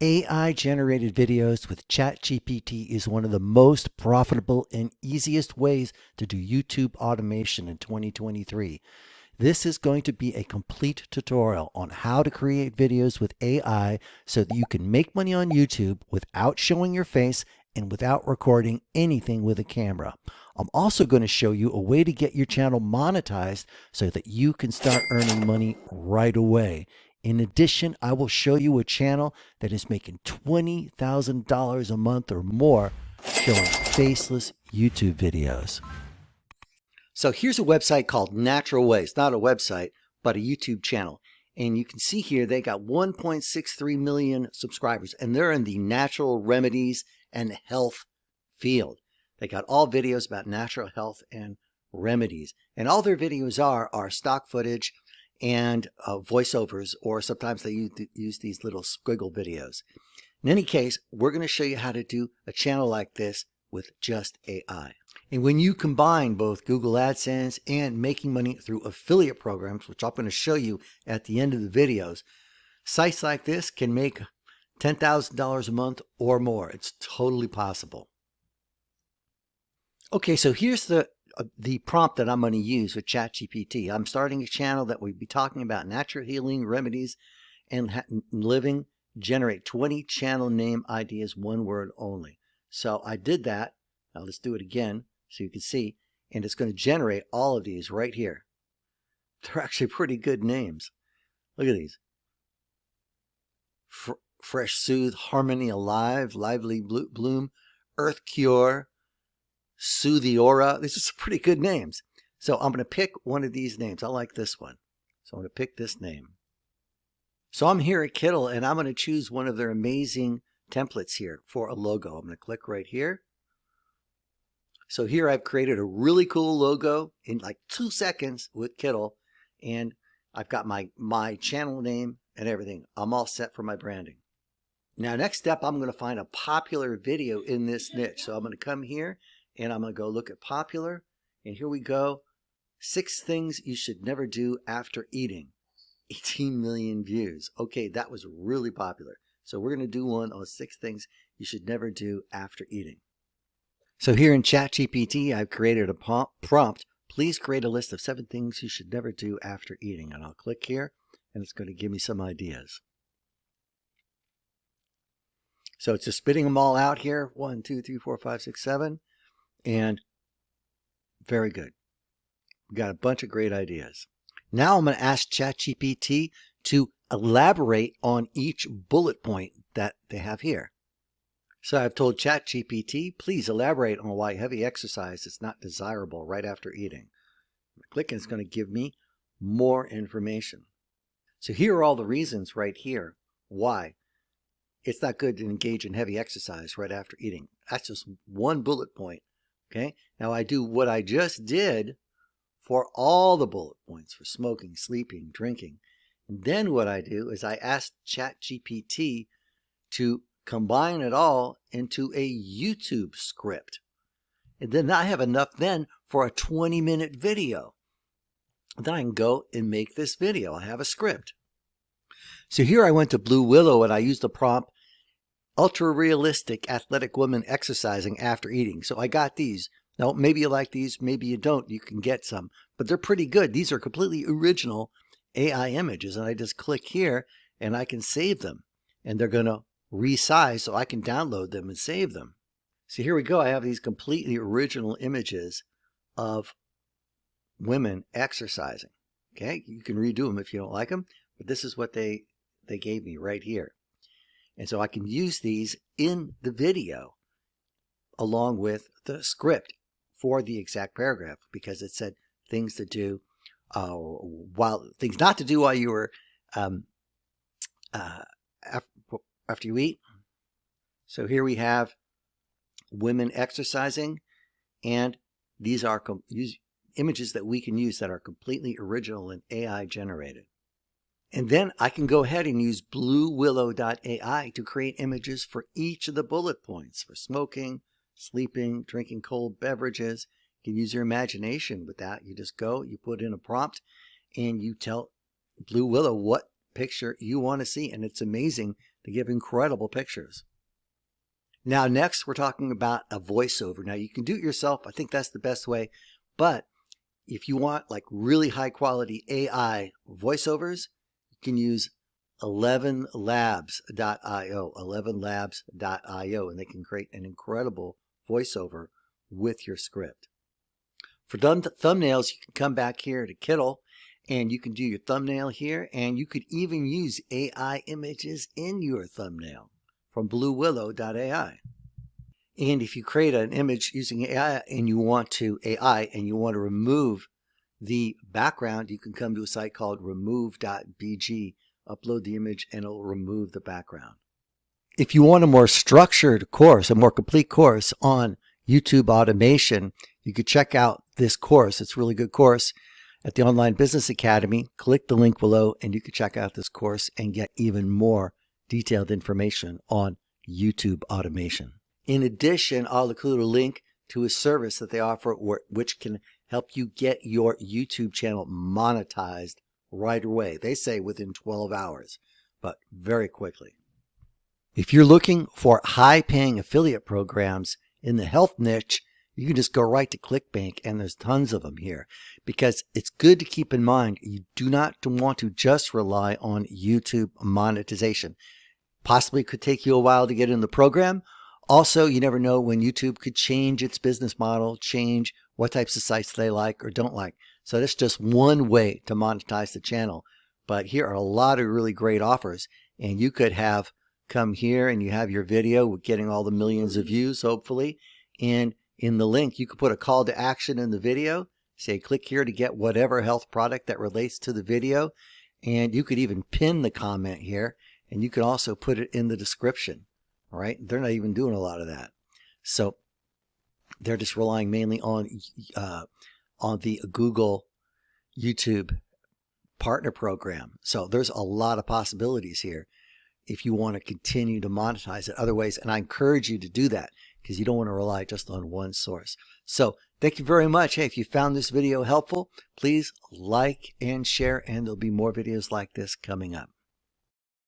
AI-generated videos with ChatGPT is one of the most profitable and easiest ways to do YouTube automation in 2023. This is going to be a complete tutorial on how to create videos with AI so that you can make money on YouTube without showing your face and without recording anything with a camera. I'm also going to show you a way to get your channel monetized so that you can start earning money right away. In addition, I will show you a channel that is making $20,000 a month or more showing faceless YouTube videos. So here's a website called Natural Ways, not a website, but a YouTube channel. And you can see here they got 1.63 million subscribers, and they're in the natural remedies and health field. They got all videos about natural health and remedies. And all their videos are stock footage and voiceovers, or sometimes they use these little squiggle videos. In any case, we're going to show you how to do a channel like this with just AI. And when you combine both Google AdSense and making money through affiliate programs, which I'm going to show you at the end of the videos, sites like this can make $10,000 a month or more. It's totally possible. Okay, so here's the prompt that I'm going to use with ChatGPT. I'm starting a channel that we'll be talking about natural healing remedies and living. Generate 20 channel name ideas, one word only. So I did that. Now let's do it again so you can see. And it's going to generate all of these right here. They're actually pretty good names. Look at these. Fresh Soothe, Harmony Alive, Lively Bloom, Earth Cure, Soothiora. These are some pretty good names. So I'm going to pick one of these names. I like this one. So I'm going to pick this name. So I'm here at Kittle, and I'm going to choose one of their amazing templates here for a logo. I'm going to click right here. So here I've created a really cool logo in like 2 seconds with Kittle, and I've got my channel name and everything. I'm all set for my branding. Now, next step, I'm going to find a popular video in this niche. So I'm going to come here and I'm going to go look at popular. And here we go. 6 things you should never do after eating. 18 million views. Okay, that was really popular. So we're going to do one on 6 things you should never do after eating. So here in ChatGPT, I've created a prompt. Please create a list of 7 things you should never do after eating. And I'll click here, and it's going to give me some ideas. So it's just spitting them all out here. 1, 2, 3, 4, 5, 6, 7. And very good. We got a bunch of great ideas. Now I'm going to ask ChatGPT to elaborate on each bullet point that they have here. So I've told ChatGPT, please elaborate on why heavy exercise is not desirable right after eating. Click and it's going to give me more information. So here are all the reasons right here why it's not good to engage in heavy exercise right after eating. That's just one bullet point. Okay. Now I do what I just did for all the bullet points for smoking, sleeping, drinking. And then what I do is I ask ChatGPT to combine it all into a YouTube script. And then I have enough then for a 20-minute video. Then I can go and make this video. I have a script. So here I went to Blue Willow and I used the prompt, ultra realistic athletic woman exercising after eating. So I got these. Now, maybe you like these, maybe you don't. You can get some, but they're pretty good. These are completely original AI images. And I just click here and I can save them. And they're going to resize so I can download them and save them. So here we go. I have these completely original images of women exercising. Okay, you can redo them if you don't like them, but this is what they gave me right here. And so I can use these in the video along with the script for the exact paragraph, because it said things to do things not to do while you were after you eat. So here we have women exercising, and these are images that we can use that are completely original and AI generated. And then I can go ahead and use bluewillow.ai to create images for each of the bullet points for smoking, sleeping, drinking cold beverages. You can use your imagination with that. You just go, you put in a prompt, and you tell Blue Willow what picture you want to see. And it's amazing They give incredible pictures. Now, next, we're talking about a voiceover. Now, you can do it yourself. I think that's the best way. But if you want like really high quality AI voiceovers, you can use 11labs.io, 11labs.io, and they can create an incredible voiceover with your script. For thumbnails, you can come back here to Kittle, and you can do your thumbnail here, and you could even use AI images in your thumbnail from bluewillow.ai. And if you create an image using AI and you want to remove the background, you can come to a site called remove.bg, upload the image, and it'll remove the background. If you want a more structured course, a more complete course on YouTube automation, you could check out this course. It's a really good course at the Online Business Academy. Click the link below and you can check out this course and get even more detailed information on YouTube automation. In addition, I'll include a link to a service that they offer which can help you get your YouTube channel monetized right away. They say within 12 hours, but very quickly. If you're looking for high-paying affiliate programs in the health niche, you can just go right to ClickBank, and there's tons of them here, because it's good to keep in mind you do not want to just rely on YouTube monetization. Possibly could take you a while to get in the program. Also, you never know when YouTube could change its business model, change what types of sites they like or don't like. So that's just one way to monetize the channel. But here are a lot of really great offers, and you could have come here and you have your video getting all the millions of views, hopefully. And in the link, you could put a call to action in the video. Say, click here to get whatever health product that relates to the video. And you could even pin the comment here, and you could also put it in the description. All right, they're not even doing a lot of that. So they're just relying mainly on the Google YouTube partner program. So there's a lot of possibilities here if you want to continue to monetize it other ways. And I encourage you to do that because you don't want to rely just on one source. So thank you very much. Hey, if you found this video helpful, please like and share, and there'll be more videos like this coming up.